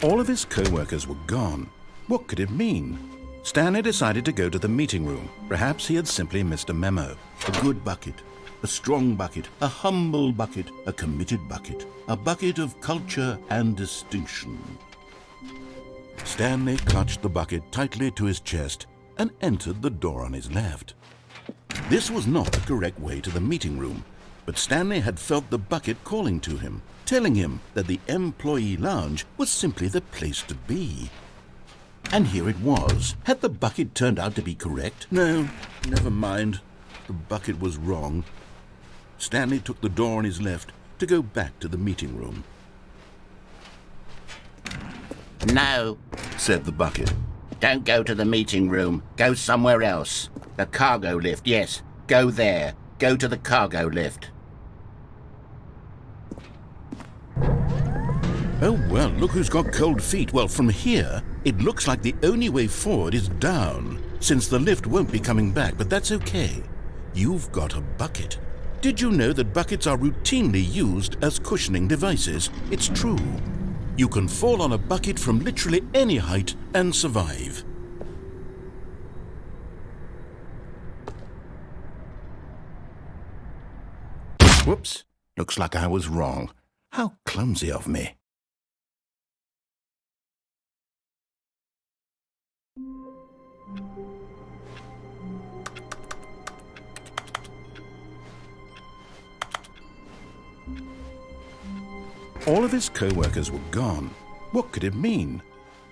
All of his co-workers were gone. What could it mean? Stanley decided to go to the meeting room. Perhaps he had simply missed a memo. A good bucket, a strong bucket, a humble bucket, a committed bucket, a bucket of culture and distinction. Stanley clutched the bucket tightly to his chest and entered the door on his left. This was not the correct way to the meeting room, but Stanley had felt the bucket calling to him, telling him that the employee lounge was simply the place to be. And here it was. Had the bucket turned out to be correct? No, never mind. The bucket was wrong. Stanley took the door on his left to go back to the meeting room. No, Said the bucket. don't go to the meeting room. Go somewhere else. The cargo lift, yes. Go there. Go to the cargo lift. Oh, well, look who's got cold feet. Well, from here, it looks like the only way forward is down, since the lift won't be coming back, but that's okay. You've got a bucket. Did you know that buckets are routinely used as cushioning devices? It's true. You can fall on a bucket from literally any height and survive. Whoops. Looks like I was wrong. How clumsy of me. All of his co-workers were gone. What could it mean?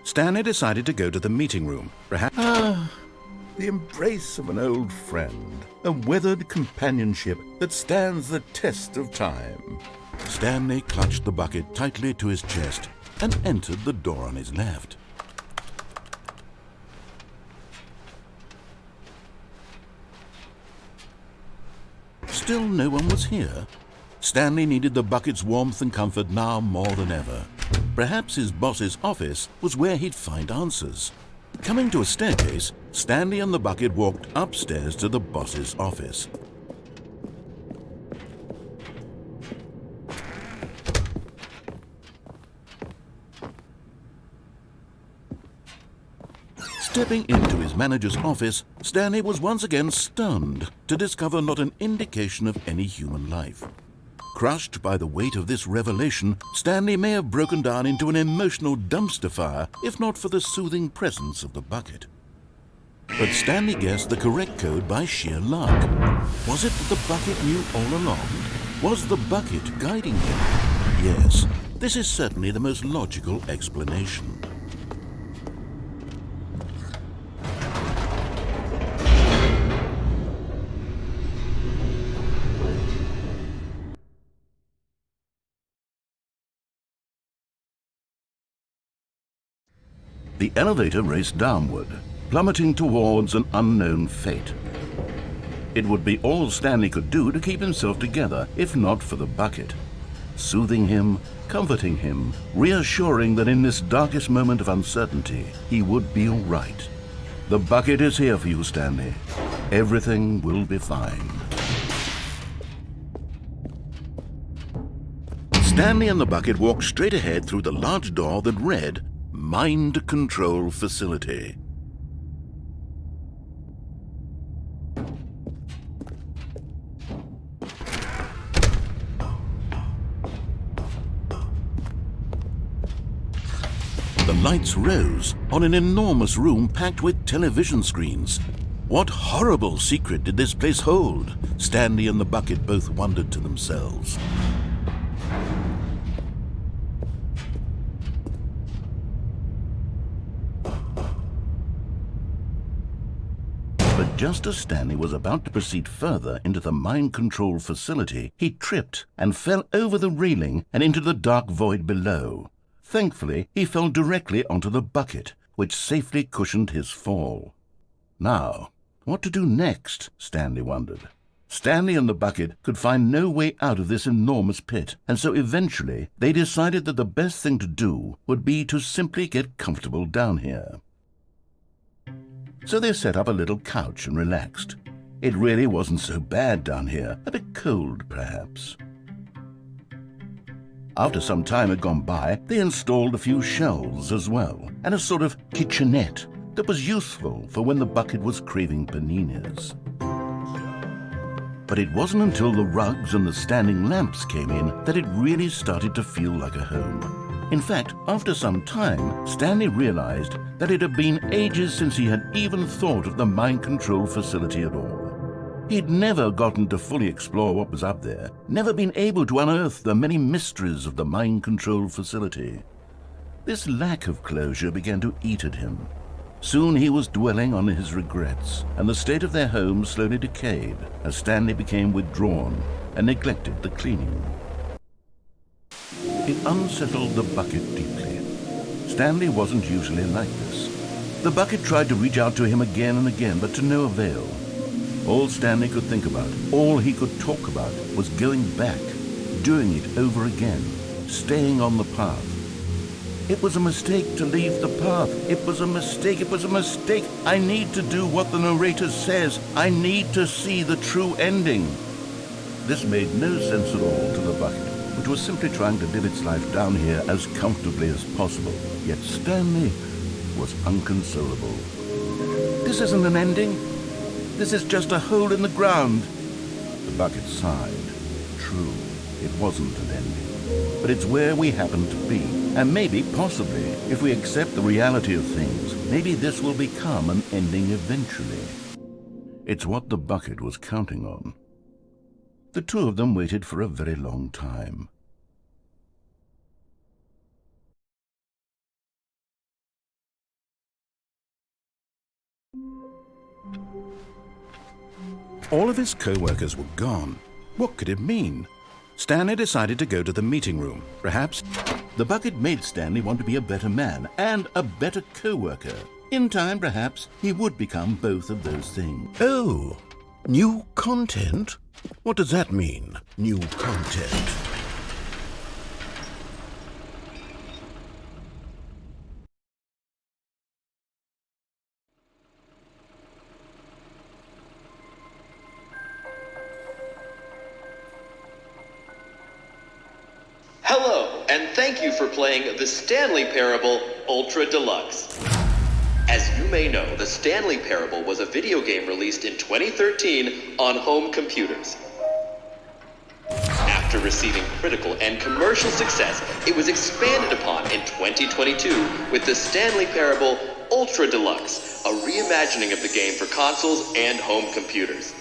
Stanley decided to go to the meeting room. Perhaps... the embrace of an old friend. A weathered companionship that stands the test of time. Stanley clutched the bucket tightly to his chest and entered the door on his left. Still no one was here. Stanley needed the bucket's warmth and comfort now more than ever. Perhaps his boss's office was where he'd find answers. Coming to a staircase, Stanley and the bucket walked upstairs to the boss's office. Stepping into his manager's office, Stanley was once again stunned to discover not an indication of any human life. Crushed by the weight of this revelation, Stanley may have broken down into an emotional dumpster fire if not for the soothing presence of the bucket. But Stanley guessed the correct code by sheer luck. Was it that the bucket knew all along? Was the bucket guiding him? Yes, this is certainly the most logical explanation. The elevator raced downward, plummeting towards an unknown fate. It would be all Stanley could do to keep himself together, if not for the bucket. Soothing him, comforting him, reassuring that in this darkest moment of uncertainty, he would be all right. The bucket is here for you, Stanley. Everything will be fine. Stanley and the bucket walked straight ahead through the large door that read, Mind Control Facility. The lights rose on an enormous room packed with television screens. What horrible secret did this place hold? Stanley and the bucket both wondered to themselves. But just as Stanley was about to proceed further into the mind control facility, he tripped and fell over the railing and into the dark void below. Thankfully, he fell directly onto the bucket, which safely cushioned his fall. Now, what to do next? Stanley wondered. Stanley and the bucket could find no way out of this enormous pit, and so eventually they decided that the best thing to do would be to simply get comfortable down here. So they set up a little couch and relaxed. It really wasn't so bad down here, a bit cold perhaps. After some time had gone by, they installed a few shelves as well, and a sort of kitchenette that was useful for when the bucket was craving paninis. But it wasn't until the rugs and the standing lamps came in that it really started to feel like a home. In fact, after some time, Stanley realized that it had been ages since he had even thought of the mind control facility at all. He'd never gotten to fully explore what was up there, never been able to unearth the many mysteries of the mind control facility. This lack of closure began to eat at him. Soon he was dwelling on his regrets, and the state of their home slowly decayed as Stanley became withdrawn and neglected the cleaning. It unsettled the bucket deeply. Stanley wasn't usually like this. The bucket tried to reach out to him again and again, but to no avail. All Stanley could think about, all he could talk about, was going back, doing it over again, staying on the path. It was a mistake to leave the path. It was a mistake. It was a mistake. I need to do what the narrator says. I need to see the true ending. This made no sense at all to the bucket, which was simply trying to live its life down here as comfortably as possible. Yet Stanley was inconsolable. This isn't an ending. This is just a hole in the ground. The bucket sighed. True, it wasn't an ending. But it's where we happen to be. And maybe, possibly, if we accept the reality of things, maybe this will become an ending eventually. It's what the bucket was counting on. The two of them waited for a very long time. All of his co-workers were gone. What could it mean? Stanley decided to go to the meeting room. Perhaps the bucket made Stanley want to be a better man and a better co-worker. In time, perhaps, he would become both of those things. Oh, new content? What does that mean, new content? Hello, and thank you for playing the Stanley Parable Ultra Deluxe. As you may know, the Stanley Parable was a video game released in 2013 on home computers. After receiving critical and commercial success, it was expanded upon in 2022 with the Stanley Parable Ultra Deluxe, a reimagining of the game for consoles and home computers.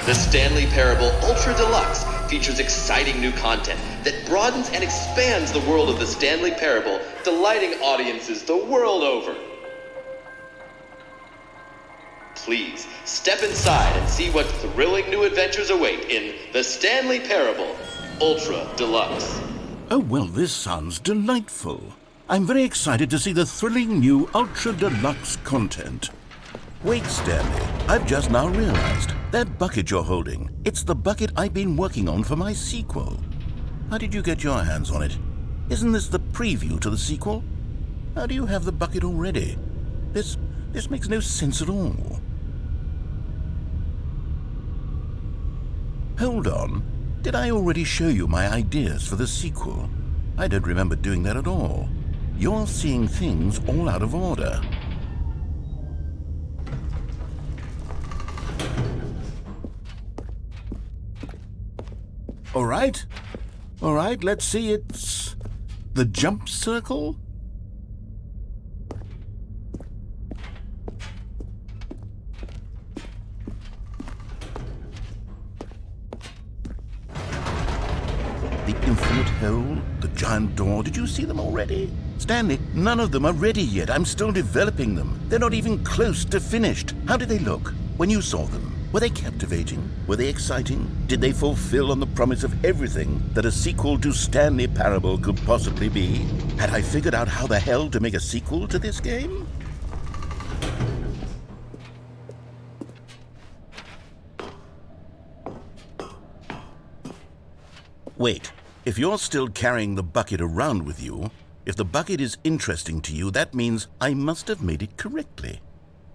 The Stanley Parable Ultra Deluxe features exciting new content that broadens and expands the world of the Stanley Parable, delighting audiences the world over. Please, step inside and see what thrilling new adventures await in the Stanley Parable Ultra Deluxe. Oh, well, this sounds delightful. I'm very excited to see the thrilling new Ultra Deluxe content. Wait, Stanley, I've just now realized that bucket you're holding, it's the bucket I've been working on for my sequel. How did you get your hands on it? Isn't this the preview to the sequel? How do you have the bucket already? This makes no sense at all. Hold on. Did I already show you my ideas for the sequel? I don't remember doing that at all. You're seeing things all out of order. All right, let's see. The jump circle? The infinite hole, the giant door, did you see them already? Stanley, none of them are ready yet. I'm still developing them. They're not even close to finished. How did they look when you saw them? Were they captivating? Were they exciting? Did they fulfill on the promise of everything that a sequel to Stanley Parable could possibly be? Had I figured out how the hell to make a sequel to this game? Wait, if you're still carrying the bucket around with you, if the bucket is interesting to you, that means I must have made it correctly.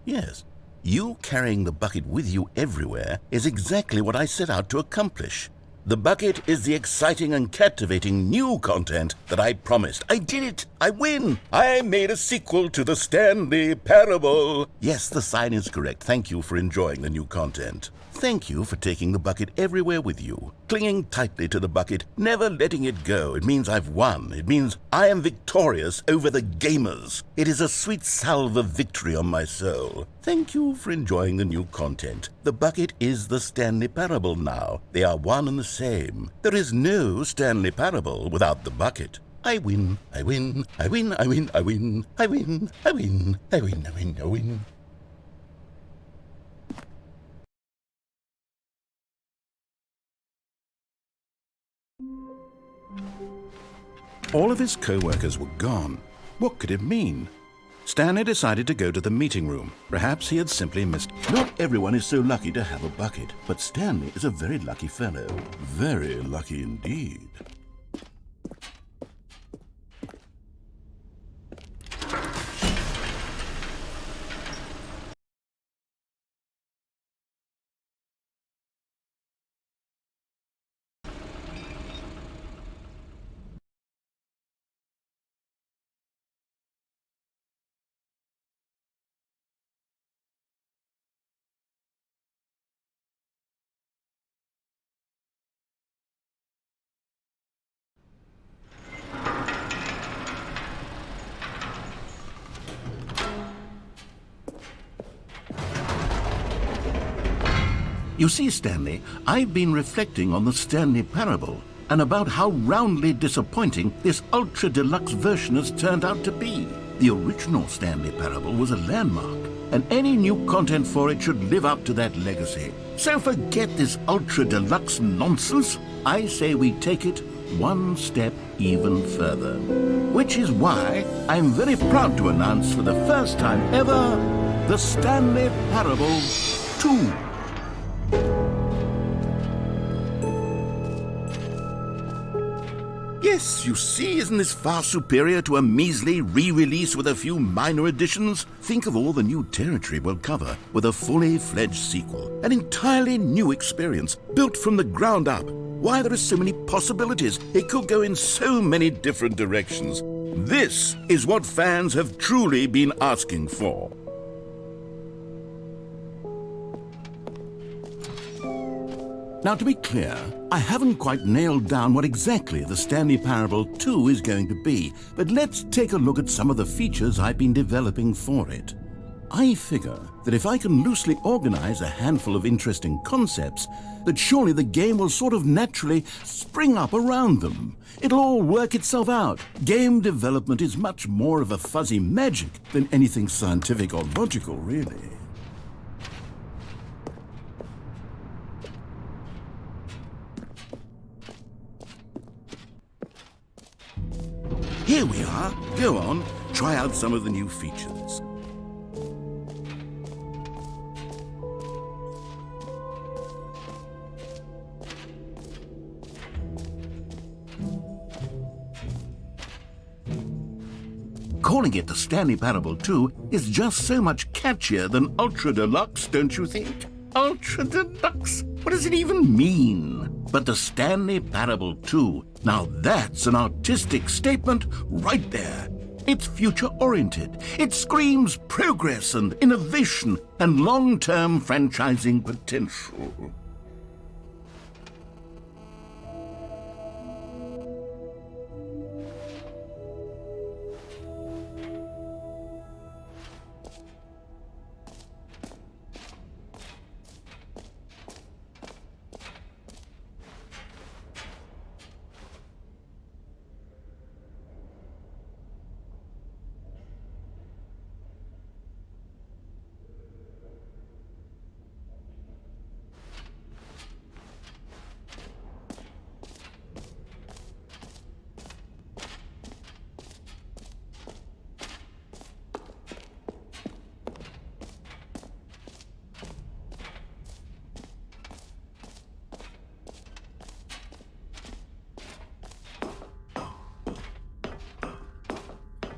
Yes, you carrying the bucket with you everywhere is exactly what I set out to accomplish. The bucket is the exciting and captivating new content that I promised. I did it! I win! I made a sequel to the Stanley Parable! Yes, the sign is correct. Thank you for enjoying the new content. Thank you for taking the bucket everywhere with you, clinging tightly to the bucket, never letting it go. It means I've won. It means I am victorious over the gamers. It is a sweet salve of victory on my soul. Thank you for enjoying the new content. The bucket is the Stanley Parable now. They are one and the same. There is no Stanley Parable without the bucket. I win, I win, I win, I win, I win, I win, I win, I win, I win, I win. All of his co-workers were gone. What could it mean? Stanley decided to go to the meeting room. Perhaps he had simply missed. Not everyone is so lucky to have a bucket, but Stanley is a very lucky fellow. Very lucky indeed. You see, Stanley, I've been reflecting on the Stanley Parable and about how roundly disappointing this ultra deluxe version has turned out to be. The original Stanley Parable was a landmark, and any new content for it should live up to that legacy. So forget this ultra deluxe nonsense. I say we take it one step even further. Which is why I'm very proud to announce for the first time ever, the Stanley Parable 2. Yes, you see, isn't this far superior to a measly re-release with a few minor additions? Think of all the new territory we'll cover with a fully fledged sequel. An entirely new experience, built from the ground up. Why, there are so many possibilities. It could go in so many different directions. This is what fans have truly been asking for. Now, to be clear, I haven't quite nailed down what exactly the Stanley Parable 2 is going to be, but let's take a look at some of the features I've been developing for it. I figure that if I can loosely organize a handful of interesting concepts, that surely the game will sort of naturally spring up around them. It'll all work itself out. Game development is much more of a fuzzy magic than anything scientific or logical, really. Here we are. Go on, try out some of the new features. Calling it the Stanley Parable 2 is just so much catchier than Ultra Deluxe, don't you think? Ultra Deluxe? What does it even mean? But the Stanley Parable 2, now that's an artistic statement right there. It's future-oriented. It screams progress and innovation and long-term franchising potential.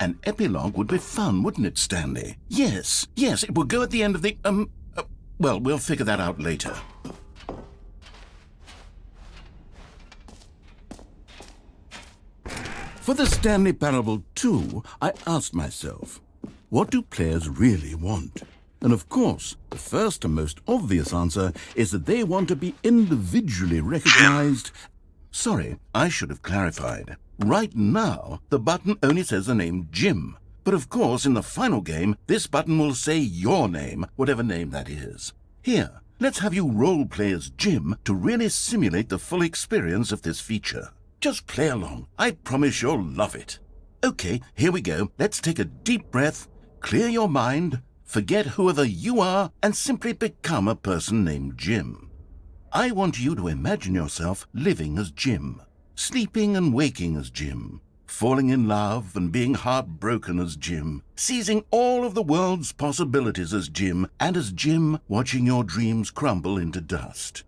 An epilogue would be fun, wouldn't it, Stanley? Yes, it would go at the end of the, well, we'll figure that out later. For the Stanley Parable 2, I asked myself, what do players really want? And of course, the first and most obvious answer is that they want to be individually recognized. Sorry, I should have clarified. Right now, the button only says the name Jim. But of course, in the final game, this button will say your name, whatever name that is. Here, let's have you role-play as Jim to really simulate the full experience of this feature. Just play along. I promise you'll love it. Okay, here we go. Let's take a deep breath, clear your mind, forget whoever you are, and simply become a person named Jim. I want you to imagine yourself living as Jim, sleeping and waking as Jim, falling in love and being heartbroken as Jim, seizing all of the world's possibilities as Jim, and as Jim watching your dreams crumble into dust.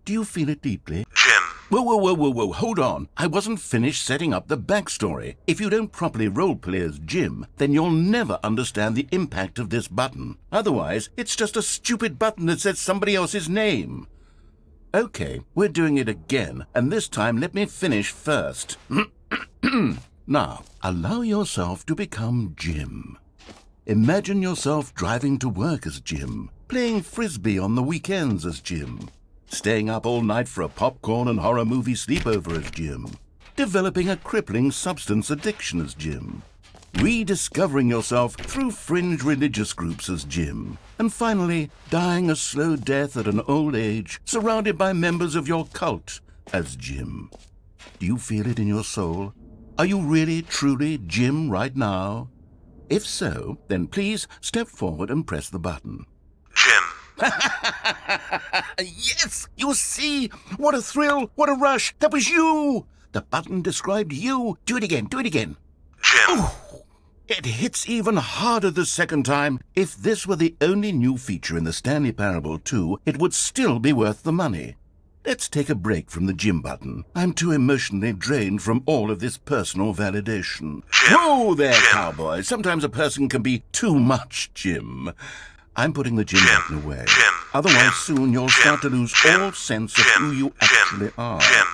Do you feel it deeply? Jim. Whoa, hold on. I wasn't finished setting up the backstory. If you don't properly roleplay as Jim, then you'll never understand the impact of this button. Otherwise, it's just a stupid button that says somebody else's name. Okay, we're doing it again, and this time let me finish first. Now, allow yourself to become Jim. Imagine yourself driving to work as Jim, playing frisbee on the weekends as Jim, staying up all night for a popcorn and horror movie sleepover as Jim, developing a crippling substance addiction as Jim, rediscovering yourself through fringe religious groups as Jim, and finally dying a slow death at an old age surrounded by members of your cult as Jim. Do you feel it in your soul? Are you really, truly Jim right now? If so, then please step forward and press the button. Jim. Yes! You see? What a thrill! What a rush! That was you! The button described you. Do it again. Jim. It hits even harder the second time. If this were the only new feature in the Stanley Parable 2, it would still be worth the money. Let's take a break from the Jim button. I'm too emotionally drained from all of this personal validation. Jim. Whoa there, Jim. cowboy. Sometimes a person can be too much Jim. I'm putting the Jim button away. Jim. Otherwise, Jim. soon you'll Jim. start to lose Jim. all sense of Jim. who you Jim. actually are. Jim.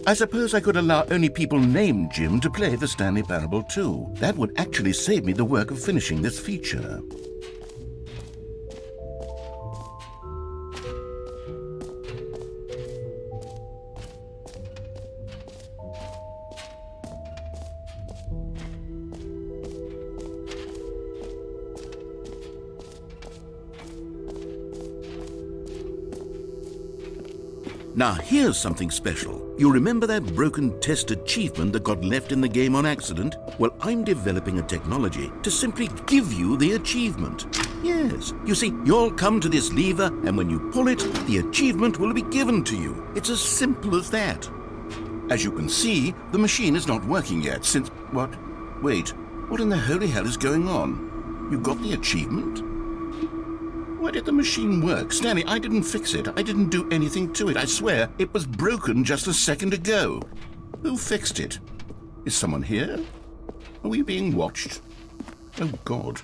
I suppose I could allow only people named Jim to play the Stanley Parable 2. That would actually save me the work of finishing this feature. Now here's something special. You remember that broken test achievement that got left in the game on accident? Well, I'm developing a technology to simply give you the achievement. Yes, you see, you'll come to this lever, and when you pull it, the achievement will be given to you. It's as simple as that. As you can see, the machine is not working yet since... What? Wait, what in the holy hell is going on? You got the achievement? Why did the machine work? Stanley, I didn't fix it. I didn't do anything to it. I swear, it was broken just a second ago. Who fixed it? Is someone here? Are we being watched? Oh, God.